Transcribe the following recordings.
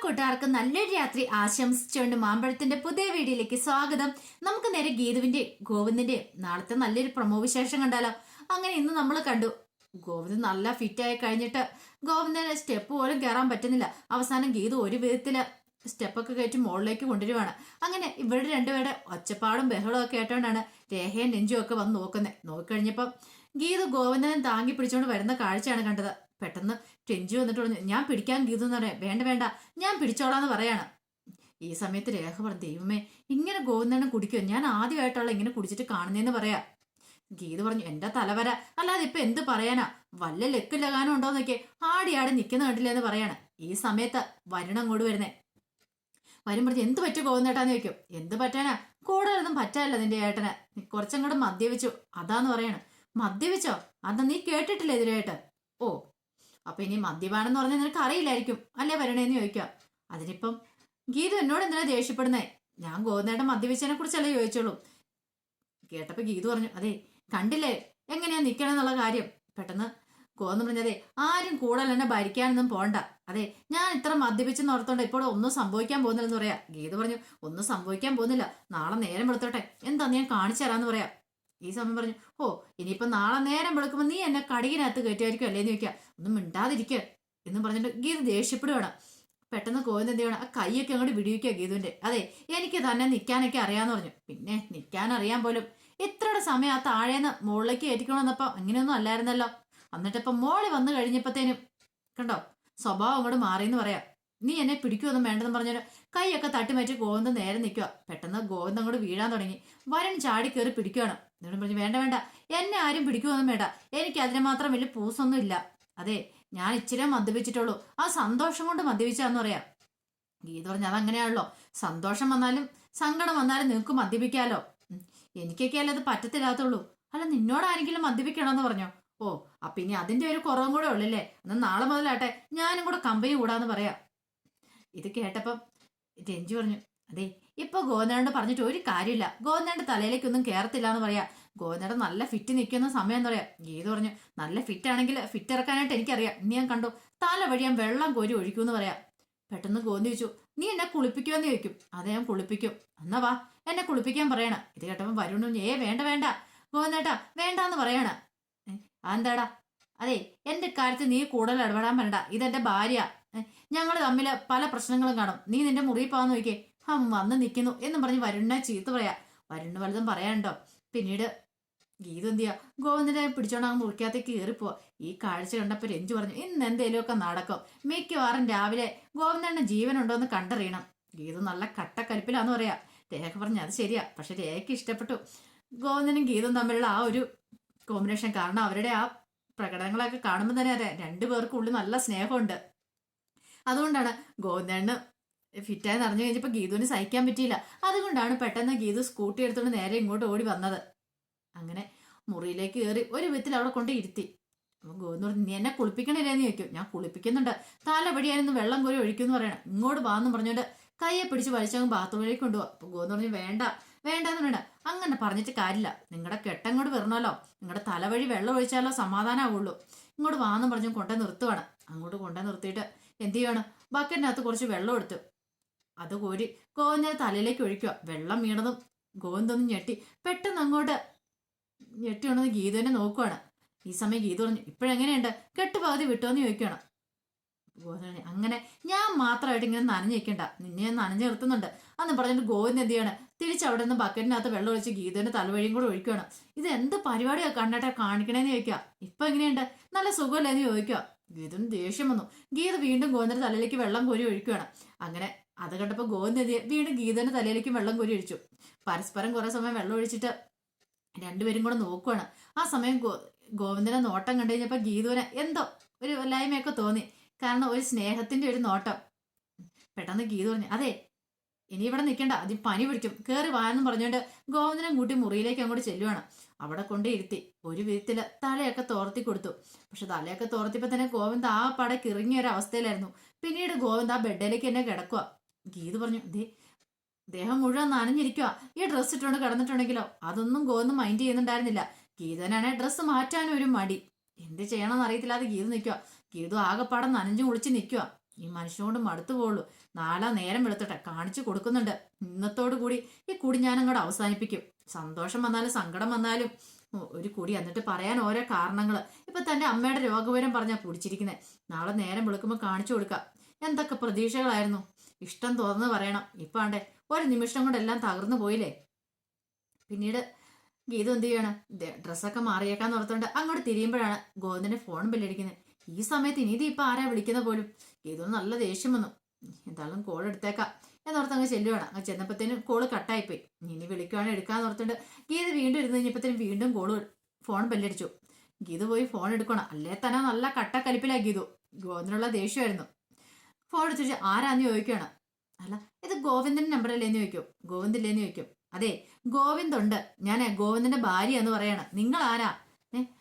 കൂട്ടുകാർക്ക് നല്ലൊരു രാത്രി ആശംസിച്ചുകൊണ്ട് മാമ്പഴത്തിന്റെ പുതിയ വീഡിയോയിലേക്ക് സ്വാഗതം. നമുക്ക് നേരെ ഗീതുവിന്റെ ഗോവിന്ദിന്റെ നാളത്തെ നല്ലൊരു പ്രൊമോ വിശേഷം കണ്ടാലോ. അങ്ങനെ ഇന്ന് നമ്മൾ കണ്ടു ഗോവിന്ദ് നല്ല ഫിറ്റായി കഴിഞ്ഞിട്ട് ഗോവിന്ദന് സ്റ്റെപ്പ് പോലും കയറാൻ പറ്റുന്നില്ല. അവസാനം ഗീതു ഒരു വിധത്തില് സ്റ്റെപ്പൊക്കെ കയറ്റി മുകളിലേക്ക് കൊണ്ടുവരുവാണ്. അങ്ങനെ ഇവരുടെ രണ്ടുപേരുടെ ഒച്ചപ്പാടും ബഹളവും ഒക്കെ ആയിട്ടാണ് രേഖയും നെഞ്ചും ഒക്കെ വന്ന് നോക്കിക്കഴിഞ്ഞപ്പം ഗീതു ഗോവിന്ദനെ താങ്ങി പിടിച്ചുകൊണ്ട് വരുന്ന കാഴ്ചയാണ് കണ്ടത്. പെട്ടെന്ന് ടെഞ്ചു വന്നിട്ട് പറഞ്ഞു, ഞാൻ പിടിക്കാൻ ഗീതു എന്ന് പറയാം. വേണ്ട വേണ്ട, ഞാൻ പിടിച്ചോളാന്ന് പറയാണ്. ഈ സമയത്ത് രേഖ പറഞ്ഞു, ദൈവമേ ഇങ്ങനെ ഗോവിന്ദനെ കുടിക്കുമോ, ഞാൻ ആദ്യമായിട്ടുള്ള ഇങ്ങനെ കുടിച്ചിട്ട് കാണുന്നേന്ന് പറയാ. ഗീത പറഞ്ഞു, എന്റെ തലവര, അല്ലാതെ ഇപ്പൊ എന്ത് പറയാനാ, വല്ല ലക്കില്ലകാനും ഉണ്ടോന്നൊക്കെ ആടി നിൽക്കുന്ന കണ്ടില്ലെന്ന് പറയാണ്. ഈ സമയത്ത് വരുണം അങ്ങോട്ട് വരുന്നേ. വരും പറഞ്ഞു, എന്ത് പറ്റും ഗോവിന്ദേട്ടാന്ന് ചോദിക്കും. എന്ത് പറ്റാനാ, കൂടുതലൊന്നും പറ്റാനില്ല നിന്റെ ഏട്ടന്, കുറച്ചങ്ങോട്ട് മദ്യപിച്ചു അതാന്ന് പറയാണ്. മദ്യപിച്ചോ? അതാ നീ കേട്ടിട്ടില്ല എതിരായിട്ട്? ഓ, അപ്പൊ ഇനി മദ്യപാനം എന്ന് പറഞ്ഞാൽ നിനക്ക് അറിയില്ലായിരിക്കും അല്ലേ വരണേന്ന് ചോദിക്കാം. അതിനിപ്പം ഗീതു എന്നോട് എന്തിനാ ദേഷ്യപ്പെടുന്നേ? ഞാൻ ഗോവിന്ദേട്ടൻ മദ്യപിച്ചതിനെ കുറിച്ചല്ലേ ചോദിച്ചോളൂ. കേട്ടപ്പോ ഗീതു പറഞ്ഞു, അതെ കണ്ടില്ലേ എങ്ങനെയാ നിക്കണം എന്നുള്ള കാര്യം. പെട്ടെന്ന് ഗോവിന്ദൻ പറഞ്ഞതേ, ആരും കൂടുതൽ എന്നെ ഭരിക്കാനൊന്നും പോണ്ട. അതെ ഞാൻ ഇത്ര മദ്യപിച്ചെന്ന് ഓർത്തോണ്ട് ഇപ്പോൾ ഒന്നും സംഭവിക്കാൻ പോകുന്നില്ലെന്ന് പറയാ. ഗീതു പറഞ്ഞു, ഒന്നും സംഭവിക്കാൻ പോകുന്നില്ല, നാളെ നേരം വെളുത്തോട്ടെ, എന്താ ഞാൻ കാണിച്ചു തരാന്ന് പറയാ. ഈ സമയം പറഞ്ഞു, ഓ ഇനിയിപ്പൊ നാളെ നേരം വെളുക്കുമ്പോ നീ എന്നെ കടികിനകത്ത് കയറ്റുമായിരിക്കും അല്ലേന്ന് ചോദിക്കുക. ഒന്നും മിണ്ടാതിരിക്കുക എന്ന് പറഞ്ഞിട്ട് ഗീത ദേഷ്യപ്പെടുവാണ്. പെട്ടെന്ന് ഗോവിന്ദൻ എന്ത് ചെയ്യണം, ആ കൈയൊക്കെ അങ്ങോട്ട് വിടിവിക്കുക ഗീതുവിന്റെ. അതെ എനിക്ക് തന്നെ നിൽക്കാനൊക്കെ അറിയാന്ന് പറഞ്ഞു. പിന്നെ നിൽക്കാൻ അറിയാൻ പോലും ഇത്രയുടെ സമയം ആ താഴേന്ന് മുകളിലേക്ക് കയറ്റിക്കണമെന്നപ്പോ അങ്ങനെയൊന്നും അല്ലായിരുന്നല്ലോ. എന്നിട്ടിപ്പം മോളി വന്നു കഴിഞ്ഞപ്പോഴത്തേനും കണ്ടോ സ്വഭാവം അങ്ങോട്ട് മാറിയെന്ന് പറയാം. നീ എന്നെ പിടിക്കുമൊന്നും വേണ്ടെന്ന് പറഞ്ഞൊരു കൈയൊക്കെ തട്ടിമാറ്റി ഗോവിന്ദൻ നേരെ നിൽക്കുക. പെട്ടെന്ന് ഗോവിന്ദൻ അങ്ങോട്ട് വീഴാൻ തുടങ്ങി. വരൻ ചാടി കയറി പിടിക്കുകയാണ്. എന്നിട്ട് പറഞ്ഞു, വേണ്ട വേണ്ട, എന്നെ ആരും പിടിക്കുമൊന്നും വേണ്ട, എനിക്ക് അതിന് മാത്രം വലിയ പൂസൊന്നും ഇല്ല. അതെ ഞാൻ ഇച്ചിരി മദ്യപിച്ചിട്ടുള്ളൂ, ആ സന്തോഷം കൊണ്ട് മദ്യപിച്ചാന്ന് പറയാം. ഗീത പറഞ്ഞു, അതങ്ങനെയാണല്ലോ, സന്തോഷം വന്നാലും സങ്കടം വന്നാലും നിനക്ക് മദ്യപിക്കാലോ. എനിക്കൊക്കെ അല്ലേ അത് പറ്റത്തില്ലാത്തുള്ളൂ. അല്ല നിന്നോട് ആരെങ്കിലും മദ്യപിക്കണമെന്ന് പറഞ്ഞോ? ഓ അപ്പൊ ഇനി അതിന്റെ ഒരു കുറവും കൂടെ ഉള്ളല്ലേ, എന്നാൽ നാളെ മുതലാട്ടെ ഞാനും കൂടെ കമ്പനി കൂടാന്ന് പറയാം. ഇത് കേട്ടപ്പം രഞ്ജു പറഞ്ഞു, അതെ ഇപ്പൊ ഗോവിന്ദനോട് പറഞ്ഞിട്ട് ഒരു കാര്യമില്ല, ഗോവിന്ദന്റെ തലയിലേക്കൊന്നും കയറത്തില്ല എന്ന് പറയാ. ഗോവിന്ദയുടെ നല്ല ഫിറ്റ് നിൽക്കുന്ന സമയം എന്ന് പറയാം. ഗീത പറഞ്ഞു, നല്ല ഫിറ്റ് ആണെങ്കിൽ ഫിറ്റ് ഇറക്കാനായിട്ട് എനിക്കറിയാം, ഇനി ഞാൻ കണ്ടു തല വഴി ഞാൻ വെള്ളം കോരി ഒഴിക്കൂന്ന് പറയാം. പെട്ടെന്ന് ഗോവിന്ദ് ചോദിച്ചു, നീ എന്നെ കുളിപ്പിക്കുമെന്ന് ചോദിക്കും. അതെ ഞാൻ കുളിപ്പിക്കും, എന്നാ വാ എന്നെ കുളിപ്പിക്കാൻ പറയണ. ഇത് കേട്ടപ്പം വരുണു, വേണ്ട വേണ്ട ഗോവിന്ദേട്ടാ വേണ്ടാന്ന് പറയണ. എന്താടാ? അതെ എന്റെ കാര്യത്തിൽ നീ കൂടുതൽ ഇടപെടാൻ പറയണ്ട, ഇതെന്റെ ഭാര്യ, ഞങ്ങൾ തമ്മിൽ പല പ്രശ്നങ്ങളും കാണും, നീ നിന്റെ മുറിയിൽ പോകാന്ന് നോക്കിയേ. വന്ന് നിൽക്കുന്നു എന്നും പറഞ്ഞ് വരുണിനെ ചീത്ത പറയാ. വരുണ് വലുതും പറയാനുണ്ടോ. പിന്നീട് ഗീത എന്ത് ചെയ്യാ, ഗോവിന്ദനെ പിടിച്ചോണ്ട് അങ്ങ് മുറിക്കകത്തേക്ക് കയറിപ്പോവാ. ഈ കാഴ്ച കണ്ടപ്പോ രഞ്ജു പറഞ്ഞു, ഇന്ന് എന്തേലുമൊക്കെ നടക്കും, മിക്കവാറും രാവിലെ ഗോവിന്ദന്റെ ജീവനുണ്ടോ എന്ന് കണ്ടറിയണം. ഗീത നല്ല കട്ടക്കലിപ്പിലാന്ന് പറയാ. രേഖ പറഞ്ഞു, അത് ശരിയാ, പക്ഷെ രേഖയ്ക്ക് ഇഷ്ടപ്പെട്ടു ഗോവിന്ദനും ഗീതവും തമ്മിലുള്ള ആ ഒരു കോമ്പിനേഷൻ. കാരണം അവരുടെ ആ പ്രകടനങ്ങളൊക്കെ കാണുമ്പോൾ തന്നെ അറിയാം രണ്ടുപേർക്കുള്ളിൽ നല്ല സ്നേഹമുണ്ട്. അതുകൊണ്ടാണ് ഗോവിന്ദന് ഫിറ്റായി നിറഞ്ഞു കഴിഞ്ഞപ്പോൾ ഗീതുവിന് സഹിക്കാൻ പറ്റിയില്ല. അതുകൊണ്ടാണ് പെട്ടെന്ന് ഗീതു സ്കൂട്ടി എടുത്തുകൊണ്ട് നേരെ ഇങ്ങോട്ട് ഓടി വന്നത്. അങ്ങനെ മുറിയിലേക്ക് കയറി ഒരു വിധത്തിൽ അവിടെ കൊണ്ട് ഇരുത്തി. അപ്പം ഗോവിന്ദ് പറഞ്ഞു, നീ എന്നെ കുളിപ്പിക്കണില്ലേന്ന് ചോദിക്കും. ഞാൻ കുളിപ്പിക്കുന്നുണ്ട്, തലപടിയായിരുന്നു വെള്ളം കോരി ഒഴിക്കുമെന്ന് പറയണം. ഇങ്ങോട്ട് വാന്നും പറഞ്ഞുകൊണ്ട് കയ്യെ പിടിച്ച് വലിച്ചങ്ങ് ബാത്റൂമിലേക്ക് കൊണ്ടുപോകാം. അപ്പൊ ഗോവിന്ദ് പറഞ്ഞു, വേണ്ട വേണ്ടാന്ന് വേണ്ട, അങ്ങനെ പറഞ്ഞിട്ട് കാര്യമില്ല, നിങ്ങളുടെ കെട്ടങ്ങോട്ട് വരണമല്ലോ, നിങ്ങളുടെ തലവഴി വെള്ളം ഒഴിച്ചാലോ സമാധാനമാവുള്ളൂ, ഇങ്ങോട്ട് വാന്നും പറഞ്ഞു കൊണ്ടേ നിർത്തുവാണ്. അങ്ങോട്ട് കൊണ്ടേ നിർത്തിയിട്ട് എന്ത് ചെയ്യണം, ബക്കറ്റിനകത്ത് കുറച്ച് വെള്ളം എടുത്തു അത് കോരി ഗോവിന്ദന്റെ തലയിലേക്ക് ഒഴിക്കുക. വെള്ളം വീണതും ഗോവിന്ദൊന്നും ഞെട്ടി പെട്ടെന്ന് അങ്ങോട്ട് ഞെട്ടി ഉണ്ടെന്ന് ഗീതുവിനെ നോക്കുവാണ്. ഈ സമയം ഗീതു പറഞ്ഞു, ഇപ്പോഴെങ്ങനെയുണ്ട്, കെട്ടുപകുതി വിട്ടോന്ന് ചോദിക്കുകയാണ്. ഗോവിന്ദൻ അങ്ങനെ ഞാൻ മാത്രമായിട്ട് ഇങ്ങനെ നനഞ്ഞു വെക്കണ്ട, നിന്നെ ഞാൻ നനഞ്ഞു നിർത്തുന്നുണ്ട് അന്ന് പറഞ്ഞിട്ട് ഗോവിന്ദൻ എന്ത് ചെയ്യണം, തിരിച്ചവിടെ നിന്ന് ബക്കറ്റിനകത്ത് വെള്ളം ഒഴിച്ച് ഗീതുവിന്റെ തലവഴിയും കൂടെ ഒഴിക്കുകയാണ്. ഇത് എന്ത് പരിപാടിയാണ് കണ്ടിട്ട് കാണിക്കണേന്ന് ചോദിക്കുക. ഇപ്പൊ എങ്ങനെയുണ്ട്, നല്ല സുഖമല്ലേന്ന് ചോദിക്കുക. ഗീതുവിന് ദേഷ്യം വന്നു. ഗീത വീണ്ടും ഗോവിന്ദന്റെ തലയിലേക്ക് വെള്ളം കോരി ഒഴിക്കുകയാണ്. അങ്ങനെ അത് കണ്ടപ്പോൾ ഗോവിന്ദൻ വീണ്ടും ഗീതന്റെ തലയിലേക്ക് വെള്ളം കോരി ഒഴിച്ചു. പരസ്പരം കുറെ സമയം വെള്ളം ഒഴിച്ചിട്ട് രണ്ടുപേരും കൂടെ നോക്കുവാണ്. ആ സമയം ഗോവിന്ദനെ നോട്ടം കണ്ടു കഴിഞ്ഞപ്പോ ഗീതുവിന് എന്തോ ഒരു വല്ലായ്മയൊക്കെ തോന്നി. കാരണം ഒരു സ്നേഹത്തിന്റെ ഒരു നോട്ടം. പെട്ടെന്ന് ഗീത പറഞ്ഞു, അതെ ഇനി ഇവിടെ നിൽക്കണ്ട, അതിൽ പനി പിടിക്കും, കയറി വായെന്ന് പറഞ്ഞുകൊണ്ട് ഗോവിന്ദനെ കൂട്ടി മുറിയിലേക്ക് അങ്ങോട്ട് ചെല്ലുവാണ്. അവിടെ കൊണ്ടേ ഇരുത്തി ഒരു വിധത്തില് തലയൊക്കെ തോർത്തി കൊടുത്തു. പക്ഷെ തലയൊക്കെ തോർത്തിയപ്പോ തന്നെ ഗോവിന്ദ ആ പട കിറങ്ങിയ ഒരു അവസ്ഥയിലായിരുന്നു. പിന്നീട് ഗോവിന്ദ ആ ബെഡിലേക്ക് തന്നെ കിടക്കുക. ഗീത പറഞ്ഞു, ദേഹം മുഴുവൻ നനഞ്ഞിരിക്കുക, ഈ ഡ്രസ്സ് ഇട്ടുകൊണ്ട് കിടന്നിട്ടുണ്ടെങ്കിലോ. അതൊന്നും ഗോവിന്ദ മൈൻഡ് ചെയ്യുന്നുണ്ടായിരുന്നില്ല. ഗീതനാണെ ഡ്രസ്സ് മാറ്റാനും ഒരു മടി, എന്ത് ചെയ്യണമെന്ന് അറിയത്തില്ലാതെ ഗീത നിൽക്കുക. ഗീതു ആകെപ്പാടം നനഞ്ഞു കുളിച്ച് നിൽക്കുക. ഈ മനുഷ്യനോട് മടുത്തു പോവുള്ളൂ. നാളെ നേരം വെളുത്തട്ടെ, കാണിച്ചു കൊടുക്കുന്നുണ്ട്. ഇന്നത്തോടു കൂടി ഈ കുടി ഞാനങ്ങോട്ട് അവസാനിപ്പിക്കും. സന്തോഷം വന്നാലും സങ്കടം വന്നാലും ഒരു കുടി. എന്നിട്ട് പറയാൻ ഓരോ കാരണങ്ങള്. ഇപ്പൊ തന്റെ അമ്മയുടെ രോഗവിവരം പറഞ്ഞാ കുടിച്ചിരിക്കുന്നത്. നാളെ നേരം വെളുക്കുമ്പോൾ കാണിച്ചു കൊടുക്കാം. എന്തൊക്കെ പ്രതീക്ഷകളായിരുന്നു. ഇഷ്ടം തുറന്ന് പറയണം. ഇപ്പൊ ആണ്ടേ ഒരു നിമിഷം കൊണ്ട് എല്ലാം തകർന്നു പോയില്ലേ. പിന്നീട് ഗീതു എന്ത് ചെയ്യണം, ഡ്രസ്സൊക്കെ മാറിയേക്കാന്ന് ഓർത്തോണ്ട് അങ്ങോട്ട് തിരിയുമ്പോഴാണ് ഗോവിന്ദന്റെ ഫോൺ ബെല്ലടിക്കുന്നത്. ഈ സമയത്ത് ഇനി ഇപ്പൊ ആരാ വിളിക്കുന്ന പോലും. ഗീതു നല്ല ദേഷ്യം വന്നു. എന്തായാലും കോൾ എടുത്തേക്കാം എന്നോർത്ത് അങ്ങ് ചെല്ലുവാണ്. അങ്ങ് ചെന്നപ്പോഴത്തേനും കോള് കട്ടായിപ്പോയി. ഇനി വിളിക്കുവാണെങ്കിൽ എടുക്കാന്ന് ഓർത്തോണ്ട് ഗീത വീണ്ടും ഇരുന്ന് കഴിഞ്ഞപ്പോഴത്തേനും വീണ്ടും ഫോൺ ബെല്ലടിച്ചു. ഗീതു പോയി ഫോൺ എടുക്കണം. അല്ലേ തന്നെ നല്ല കട്ടക്കലിപ്പിലാ ഗീതു. ഗോവിന്ദനുള്ള ദേഷ്യമായിരുന്നു. ഫോൺ എടുത്തിട്ട് ആരാന്ന് ചോദിക്കുകയാണ്. അല്ല, ഇത് ഗോവിന്ദന്റെ നമ്പറല്ലേന്ന് ചോദിക്കും. ഗോവിന്ദില്ലേന്ന് ചോദിക്കും. അതെ, ഗോവിന്ദുണ്ട്. ഞാൻ ഗോവിന്ദന്റെ ഭാര്യ എന്ന് പറയാണ്. നിങ്ങൾ ആരാ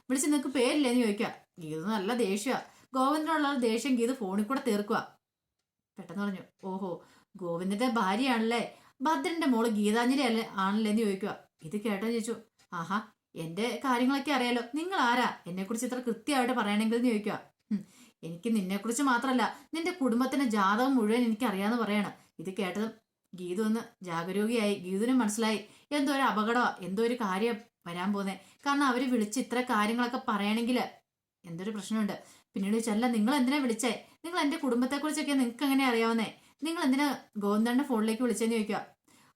വിളിച്ച് നിനക്ക് പേരില്ലേന്ന് ചോദിക്കുക. ഗീതു നല്ല ദേഷ്യമാണ്. ഗോവിന്ദനുള്ള ദേഷ്യം ഗീതു ഫോണിൽ കൂടെ തീർക്കുക. പെട്ടെന്ന് പറഞ്ഞു, ഓഹോ ഗോവിന്ദന്റെ ഭാര്യയാണല്ലേ, ഭദ്രന്റെ മോള് ഗീതാഞ്ജലി ആണല്ലേ എന്ന് ചോദിക്കുക. ഇത് കേട്ടോ ചോദിച്ചു. ആഹാ, എന്റെ കാര്യങ്ങളൊക്കെ അറിയാലോ. നിങ്ങൾ ആരാ എന്നെ കുറിച്ച് ഇത്ര കൃത്യമായിട്ട് പറയണമെങ്കിൽ എന്ന് ചോദിക്കുക. എനിക്ക് നിന്നെക്കുറിച്ച് മാത്രമല്ല നിന്റെ കുടുംബത്തിന്റെ ജാതകം മുഴുവൻ എനിക്ക് അറിയാന്ന് പറയാണ്. ഇത് കേട്ടതും ഗീതു ഒന്ന് ജാഗരൂകിയായി. ഗീതുവിനും മനസ്സിലായി എന്തോ ഒരു അപകടമാ, എന്തോ ഒരു കാര്യം വരാൻ പോകുന്നേ. കാരണം അവര് വിളിച്ച് ഇത്ര കാര്യങ്ങളൊക്കെ പറയണമെങ്കിൽ എന്തൊരു പ്രശ്നമുണ്ട്. പിന്നീട് ചോദിച്ചല്ല, നിങ്ങൾ എന്തിനാ വിളിച്ചേ, നിങ്ങൾ എന്റെ കുടുംബത്തെക്കുറിച്ചൊക്കെ നിങ്ങൾക്ക് എങ്ങനെ അറിയാവുന്നേ, നിങ്ങൾ എന്തിനാ ഗോവിന്ദന്റെ ഫോണിലേക്ക് വിളിച്ചെന്ന് ചോദിക്കുക.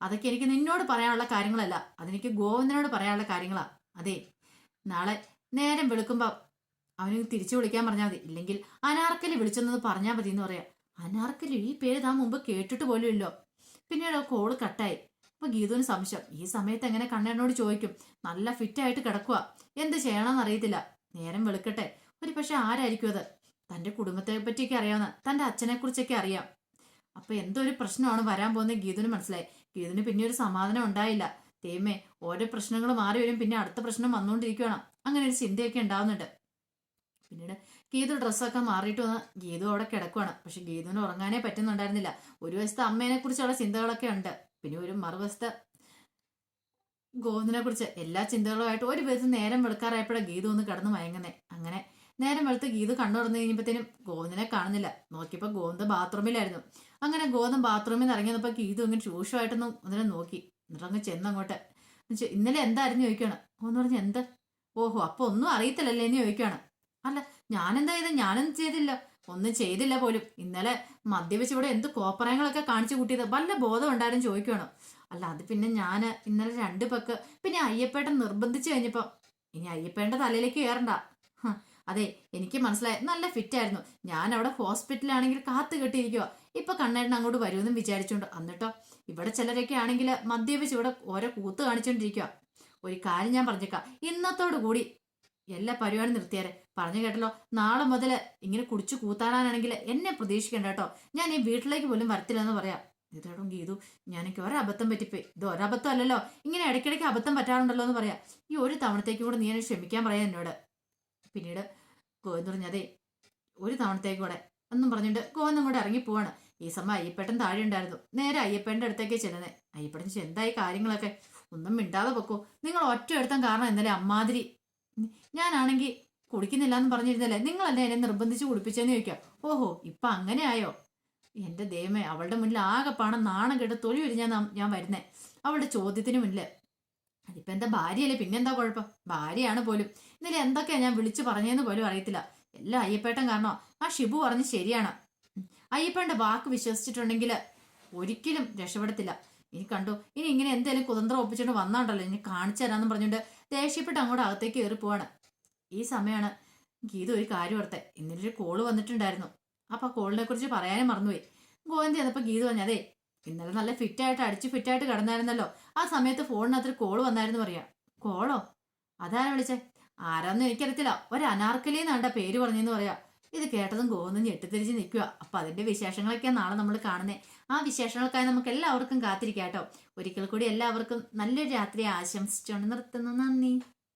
അതൊക്കെ എനിക്ക് നിന്നോട് പറയാനുള്ള കാര്യങ്ങളല്ല, അതെനിക്ക് ഗോവിന്ദനോട് പറയാനുള്ള കാര്യങ്ങളാ. അതെ, നാളെ നേരം വെളുക്കുമ്പോ അവന് തിരിച്ചു വിളിക്കാൻ പറഞ്ഞാൽ മതി. ഇല്ലെങ്കിൽ അനാർക്കലി വിളിച്ചെന്നത് പറഞ്ഞാൽ മതി എന്ന് പറയാം. അനാർക്കലി, ഈ പേര് താൻ മുമ്പ് കേട്ടിട്ട് പോലും ഇല്ലോ. പിന്നീട് കോള് കട്ടായി. അപ്പൊ ഗീതുവിന് സംശയം. ഈ സമയത്ത് എങ്ങനെ കണ്ണനോട് ചോദിക്കും. നല്ല ഫിറ്റായിട്ട് കിടക്കുക, എന്ത് ചെയ്യണമെന്ന് അറിയത്തില്ല. നേരം വെളുക്കട്ടെ, ഒരു പക്ഷെ ആരായിരിക്കും അത്. തന്റെ കുടുംബത്തെ പറ്റിയൊക്കെ അറിയാവുന്ന, തന്റെ അച്ഛനെ കുറിച്ചൊക്കെ അറിയാം. അപ്പൊ എന്തോ ഒരു പ്രശ്നമാണ് വരാൻ പോകുന്നത് ഗീതുവിന് മനസ്സിലായി. ഗീതുവിന് പിന്നെ ഒരു സമാധാനം ഉണ്ടായില്ല. ദൈവമേ, ഓരോ പ്രശ്നങ്ങൾ മാറി വരും, പിന്നെ അടുത്ത പ്രശ്നം വന്നുകൊണ്ടിരിക്കുകയാണ്. അങ്ങനെ ഒരു ചിന്തയൊക്കെ ഉണ്ടാവുന്നുണ്ട്. പിന്നീട് ഗീതു ഡ്രസ്സൊക്കെ മാറിയിട്ട് വന്ന് ഗീതു അവിടെ കിടക്കുവാണ്. പക്ഷെ ഗീതുവിന് ഉറങ്ങാനേ പറ്റുന്നുണ്ടായിരുന്നില്ല. ഒരു വശത്ത് അമ്മേനെ കുറിച്ചുള്ള ചിന്തകളൊക്കെ ഉണ്ട്, പിന്നെ ഒരു മറുവശത്ത് ഗോവിന്ദനെ കുറിച്ച് എല്ലാ ചിന്തകളുമായിട്ട് ഒരു വിധത്തിൽ നേരം വെളുക്കാറായപ്പോഴാണ് ഗീതു ഒന്ന് കിടന്ന് മയങ്ങുന്നേ. അങ്ങനെ നേരം വെളുത്ത് ഗീതു കണ്ണു തുറന്നു കഴിഞ്ഞപ്പോഴത്തേനും ഗോവിന്ദനെ കാണുന്നില്ല. നോക്കിയപ്പോ ഗോവിന്ദ ബാത്റൂമിലായിരുന്നു. അങ്ങനെ ഗോവിന്ദൻ ബാത്റൂമിൽ നിന്ന് ഇറങ്ങിയപ്പോ ഗീതു ഇങ്ങനെ രൂക്ഷമായിട്ടൊന്നും ഒന്നിനെ നോക്കി. എന്നിട്ട് അങ്ങ് ചെന്നങ്ങോട്ട് ഇന്നലെ എന്തായിരുന്നു ചോദിക്കുകയാണ്. ഒന്ന് പറഞ്ഞ് എന്ത്, ഓഹോ അപ്പൊ ഒന്നും അറിയത്തില്ലല്ലേ എന്ന് ചോദിക്കുകയാണ്. അല്ല, ഞാനെന്താ ചെയ്ത്, ഞാനൊന്നും ചെയ്തില്ല, ഒന്നും ചെയ്തില്ല പോലും. ഇന്നലെ മദ്യപിച്ച് ഇവിടെ എന്ത് കോപ്പറയങ്ങളൊക്കെ കാണിച്ചു കൂട്ടിയത്, വല്ല ബോധം ഉണ്ടായിരുന്നു ചോദിക്കുകയാണ്. അല്ല, അത് പിന്നെ ഞാൻ ഇന്നലെ 2 പെക്ക്, പിന്നെ അയ്യപ്പേട്ടൻ നിർബന്ധിച്ചു കഴിഞ്ഞപ്പോ ഇനി അയ്യപ്പേട്ടന്റെ തലയിലേക്ക് കയറണ്ട. അതെ, എനിക്ക് മനസ്സിലായി, നല്ല ഫിറ്റ് ആയിരുന്നു. ഞാൻ അവിടെ ഹോസ്പിറ്റലാണെങ്കിൽ കാത്തു കെട്ടിയിരിക്കുക. ഇപ്പൊ കണ്ണേട്ടൻ അങ്ങോട്ട് വരുമെന്നും വിചാരിച്ചോണ്ട്. എന്നിട്ടോ ഇവിടെ ചിലരൊക്കെ ആണെങ്കിൽ മദ്യപിച്ച് ഇവിടെ ഓരോ കൂത്ത് കാണിച്ചോണ്ടിരിക്കുക. ഒരു കാര്യം ഞാൻ പറഞ്ഞേക്കാം, ഇന്നത്തോടു കൂടി എല്ലാ പരിപാടി നിർത്തിയാരെ. പറഞ്ഞു കേട്ടല്ലോ, നാളെ മുതൽ ഇങ്ങനെ കുടിച്ചു കൂത്താടാനാണെങ്കിൽ എന്നെ പ്രതീക്ഷിക്കണ്ട കേട്ടോ. ഞാൻ ഈ വീട്ടിലേക്ക് പോലും വരത്തില്ലെന്ന് പറയാം. ഇതോടും ഗീതു, ഞാനെനിക്ക് ഒരബദ്ധം പറ്റിപ്പോയി. ഇത് ഒരബദ്ധം അല്ലല്ലോ, ഇങ്ങനെ ഇടയ്ക്കിടയ്ക്ക് അബദ്ധം പറ്റാറുണ്ടല്ലോ എന്ന് പറയാം. ഈ ഒരു തവണത്തേക്കും കൂടെ നീ എന്നെ ക്ഷമിക്കാൻ പറയാം എന്നോട്. പിന്നീട് ഗോവിന്ദ് പറഞ്ഞു, അതെ ഒരു തവണത്തേക്കും കൂടെ എന്നും പറഞ്ഞിട്ട് ഗോവിന്ദൻ കൂടെ ഇറങ്ങി പോവാണ്. ഈ സമയം അയ്യപ്പേട്ടൻ താഴെ ഉണ്ടായിരുന്നു. നേരെ അയ്യപ്പേന്റെ അടുത്തേക്ക് ചെല്ലുന്നേ. അയ്യപ്പേട്ടൻ എന്തായി കാര്യങ്ങളൊക്കെ, ഒന്നും മിണ്ടാതെ പൊക്കോ. നിങ്ങൾ ഒറ്റ എടുത്താൻ കാരണം ഇന്നലെ അമ്മാതിരി. ഞാനാണെങ്കിൽ കുടിക്കുന്നില്ല എന്ന് പറഞ്ഞിരുന്നല്ലേ, നിങ്ങളല്ലേ എന്നെ നിർബന്ധിച്ച് കുടിപ്പിച്ചെന്ന് ചോദിക്കാം. ഓഹോ, ഇപ്പൊ അങ്ങനെ ആയോ. എന്റെ ദൈവമേ, അവളുടെ മുന്നിൽ ആകെ പണം നാണം കെട്ട് തൊഴി ഞാൻ വരുന്നേ. അവളുടെ ചോദ്യത്തിന് മുന്നില് അതിപ്പോ എന്താ ഭാര്യയല്ലേ, പിന്നെന്താ കുഴപ്പം. ഭാര്യയാണ് പോലും. ഇന്നലെ എന്തൊക്കെയാ ഞാൻ വിളിച്ചു പറഞ്ഞതെന്ന് പോലും അറിയത്തില്ല. എല്ലാം അയ്യപ്പേട്ടൻ കാരണോ. ആ ഷിബു പറഞ്ഞ് ശരിയാണ്. അയ്യപ്പേന്റെ വാക്ക് വിശ്വസിച്ചിട്ടുണ്ടെങ്കിൽ ഒരിക്കലും രക്ഷപ്പെടത്തില്ല. ഇനി കണ്ടു, ഇനി ഇങ്ങനെ എന്തെങ്കിലും കുതന്ത്രം ഒപ്പിച്ചിട്ട് വന്നാണ്ടല്ലോ ഇനി കാണിച്ചു തരാന്ന് പറഞ്ഞിട്ട് ദേഷ്യപ്പെട്ട് അങ്ങോട്ട് അകത്തേക്ക് കയറി പോവാണ്. ഈ സമയമാണ് ഗീത ഒരു കാര്യം ഓർത്തെ. ഇന്നലൊരു കോള് വന്നിട്ടുണ്ടായിരുന്നു. അപ്പൊ ആ കോളിനെ കുറിച്ച് പറയാനും മറന്നുപോയി. ഗോവിന്ദ് ചെന്നപ്പോ ഗീത പറഞ്ഞു, അതെ ഇന്നലെ നല്ല ഫിറ്റായിട്ട് അടിച്ച് ഫിറ്റായിട്ട് കിടന്നായിരുന്നല്ലോ, ആ സമയത്ത് ഫോണിനകത്തൊരു കോള് വന്നായിരുന്നു പറയാ. കോളോ? അതാരാ വിളിച്ചേ? ആരാന്നും എനിക്കറിയത്തില്ല, ഒരു അനാർക്കലിന്നാണ്ട പേര് പറഞ്ഞെന്ന് പറയാ. ഇത് കേട്ടതും ഗോവിന്ദ് ഞെട്ടിത്തിരിച്ച് നിൽക്കുക. അപ്പൊ അതിന്റെ വിശേഷങ്ങളൊക്കെയാണ് നാളെ നമ്മൾ കാണുന്നത്. ആ വിശേഷങ്ങൾക്കായി നമുക്ക് എല്ലാവർക്കും കാത്തിരിക്കാം കേട്ടോ. ഒരിക്കൽ കൂടി എല്ലാവർക്കും നല്ലൊരു രാത്രി ആശംസിച്ചുകൊണ്ട് നിർത്തുന്നു. നന്ദി.